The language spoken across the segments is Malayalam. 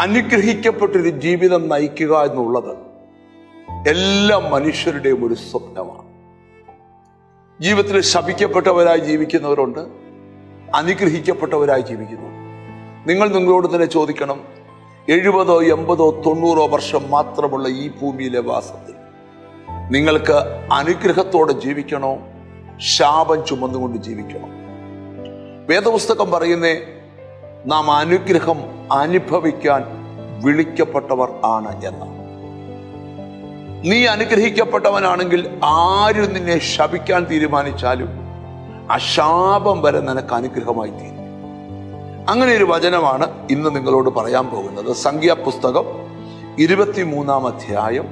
അനുഗ്രഹിക്കപ്പെട്ടൊരു ജീവിതം നയിക്കുക എന്നുള്ളത് എല്ലാ മനുഷ്യരുടെയും ഒരു സ്വപ്നമാണ്. ജീവിതത്തിൽ ശപിക്കപ്പെട്ടവരായി ജീവിക്കുന്നവരുണ്ട്, അനുഗ്രഹിക്കപ്പെട്ടവരായി ജീവിക്കുന്നു. നിങ്ങളോട് തന്നെ ചോദിക്കണം, 70, 80, 90 വർഷം മാത്രമുള്ള ഈ ഭൂമിയിലെ വാസത്തിൽ നിങ്ങൾക്ക് അനുഗ്രഹത്തോടെ ജീവിക്കണോ, ശാപം ചുമന്നുകൊണ്ട് ജീവിക്കണോ? വേദപുസ്തകം പറയുന്നേ നാം അനുഗ്രഹം അനുഭവിക്കാൻ വിളിക്കപ്പെട്ടവർ ആണ് എന്നാണ്. നീ അനുഗ്രഹിക്കപ്പെട്ടവനാണെങ്കിൽ ആരും നിന്നെ ശപിക്കാൻ തീരുമാനിച്ചാലും ആ ശാപം വരെ നിനക്ക് അനുഗ്രഹമായി തീരും. അങ്ങനെ ഒരു വചനമാണ് ഇന്ന് നിങ്ങളോട് പറയാൻ പോകുന്നത്. സംഖ്യാപുസ്തകം 23-ാം അധ്യായം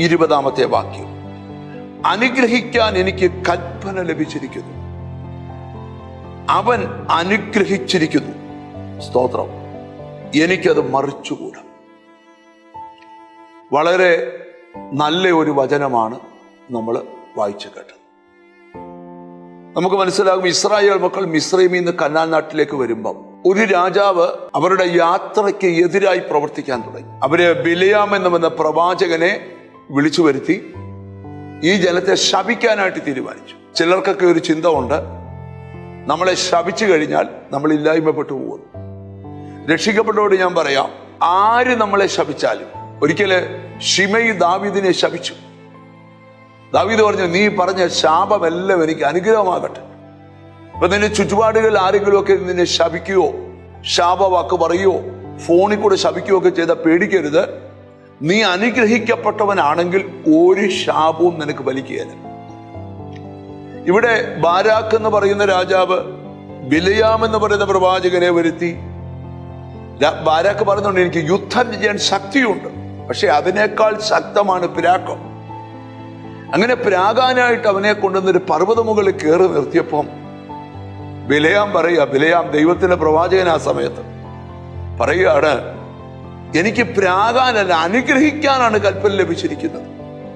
20-ാമത്തെ വാക്യം. അനുഗ്രഹിക്കാൻ എനിക്ക് കൽപ്പന ലഭിച്ചിരിക്കുന്നു, അവൻ അനുഗ്രഹിച്ചിരിക്കുന്നു, സ്തോത്രം, എനിക്കത് മറിച്ചുകൂടാ. വളരെ നല്ല ഒരു വചനമാണ് നമ്മൾ വായിച്ചു കേട്ടത്. നമുക്ക് മനസ്സിലാകും, ഇസ്രായേൽ മക്കൾ മിസ്രൈമിൽ നിന്ന് കനാൻ നാട്ടിലേക്ക് വരുമ്പം ഒരു രാജാവ് അവരുടെ യാത്രയ്ക്ക് എതിരായി പ്രവർത്തിക്കാൻ തുടങ്ങി. അവര് ബിലയാം എന്ന പ്രവാചകനെ വിളിച്ചു വരുത്തി ഈ ജനത്തെ ശപിക്കാനായിട്ട് തീരുമാനിച്ചു. ചിലർക്കൊക്കെ ഒരു ചിന്ത ഉണ്ട്, നമ്മളെ ശപിച്ചു കഴിഞ്ഞാൽ നമ്മൾ ഇല്ലായ്മപ്പെട്ടു പോകുന്നു. രക്ഷിക്കപ്പെട്ടവരോട് ഞാൻ പറയാം, ആര് നമ്മളെ ശപിച്ചാലും, ഒരിക്കല് ശിമയി ദാവീദിനെ ശപിച്ചു. ദാവീദ് പറഞ്ഞു, നീ പറഞ്ഞ ശാപമെല്ലാം എനിക്ക് അനുഗ്രഹമാകട്ടെ. അപ്പൊ നിന്റെ ചുറ്റുപാടുകളിൽ ആരെങ്കിലുമൊക്കെ നിന്നെ ശപിക്കുകയോ ശാപവാക്ക് പറയുകയോ ഫോണിൽ കൂടെ ശപിക്കുകയോ ഒക്കെ ചെയ്താൽ പേടിക്കരുത്. നീ അനുഗ്രഹിക്കപ്പെട്ടവനാണെങ്കിൽ ഒരു ശാപവും നിനക്ക് വലിക്കുകയില്ല. ഇവിടെ ബാരാക്ക് എന്ന് പറയുന്ന രാജാവ് ബിലയാം എന്ന് പറയുന്ന പ്രവാചകനെ വരുത്തി. ബാരാക്ക് പറയുന്നുണ്ട്, എനിക്ക് യുദ്ധം ചെയ്യാൻ ശക്തിയുണ്ട്, പക്ഷെ അതിനേക്കാൾ ശക്തമാണ് പിരാക്കം. അങ്ങനെ പിരാകാനായിട്ട് അവനെ കൊണ്ടുവന്നൊരു പർവ്വത മുകളിൽ കയറി നിർത്തിയപ്പം ബിലയാം പറയുക, ബിലയാം ദൈവത്തിന്റെ പ്രവാചകൻ ആ സമയത്ത് പറയുകയാണ്, എനിക്ക് പ്രാകാനല്ല അനുഗ്രഹിക്കാനാണ് കൽപ്പന ലഭിച്ചിരിക്കുന്നത്.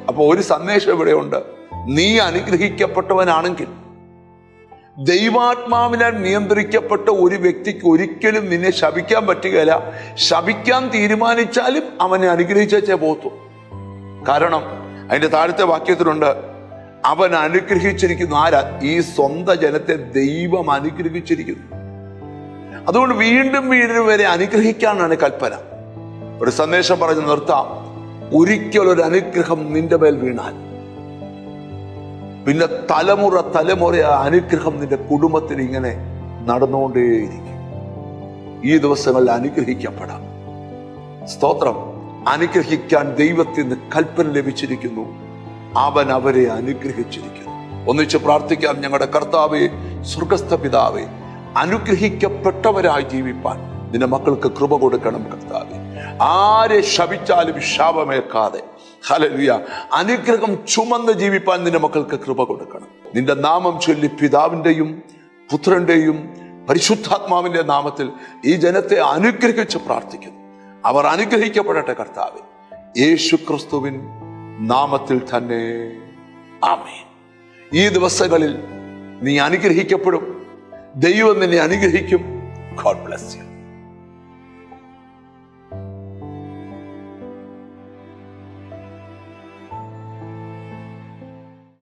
അപ്പൊ ഒരു സന്ദേശം ഇവിടെയുണ്ട്, നീ അനുഗ്രഹിക്കപ്പെട്ടവനാണെങ്കിൽ ദൈവാത്മാവിനാൽ നിയന്ത്രിക്കപ്പെട്ട ഒരു വ്യക്തിക്ക് ഒരിക്കലും നിന്നെ ശപിക്കാൻ പറ്റുകയില്ല. ശപിക്കാൻ തീരുമാനിച്ചാലും അവനെ അനുഗ്രഹിച്ചേ പോത്തു. കാരണം അതിന്റെ താഴത്തെ വാക്യത്തിലുണ്ട്, അവൻ അനുഗ്രഹിച്ചിരിക്കുന്നു. ആരാ? ഈ സ്വന്തം ജനത്തെ ദൈവം അനുഗ്രഹിച്ചിരിക്കുന്നു. അതുകൊണ്ട് വീണ്ടും വീണ്ടും വരെ അനുഗ്രഹിക്കാനാണ് കൽപ്പന. ഒരു സന്ദേശം പറഞ്ഞ് നിർത്താം, ഒരിക്കലൊരു അനുഗ്രഹം നിന്റെ മേൽ വീണാൽ പിന്നെ തലമുറ അനുഗ്രഹം നിന്റെ കുടുംബത്തിൽ ഇങ്ങനെ നടന്നുകൊണ്ടേയിരിക്കും. ഈ ദിവസങ്ങളിൽ അനുഗ്രഹിക്കപ്പെടാം. സ്തോത്രം. അനുഗ്രഹിക്കാൻ ദൈവത്തിന് കൽപ്പന ലഭിച്ചിരിക്കുന്നു, അവൻ അവരെ അനുഗ്രഹിച്ചിരിക്കുന്നു. ഒന്നിച്ച് പ്രാർത്ഥിക്കാം. ഞങ്ങളുടെ കർത്താവേ, സ്വർഗസ്ഥ പിതാവേ, അനുഗ്രഹിക്കപ്പെട്ടവരായി ജീവിപ്പാൻ നിന്റെ മക്കൾക്ക് കൃപ കൊടുക്കണം കർത്താവേ. ആരെ ശപിച്ചാലും ശാപമേൽക്കാതെ, ഹല്ലേലൂയ, അനുഗ്രഹം ചുമന്ന് ജീവിപ്പാൻ നിന്റെ മക്കൾക്ക് കൃപ കൊടുക്കണം. നിന്റെ നാമം ചൊല്ലി പിതാവിന്റെയും പുത്രന്റെയും പരിശുദ്ധാത്മാവിന്റെ നാമത്തിൽ ഈ ജനത്തെ അനുഗ്രഹിച്ച് പ്രാർത്ഥിക്കുന്നു. അവർ അനുഗ്രഹിക്കപ്പെടട്ടെ കർത്താവേ, യേശു ക്രിസ്തുവിൻ നാമത്തിൽ തന്നെ, ആമേൻ. ഈ ദിവസങ്ങളിൽ നീ അനുഗ്രഹിക്കപ്പെടും. ദൈവം നിന്നെ അനുഗ്രഹിക്കും. God bless you.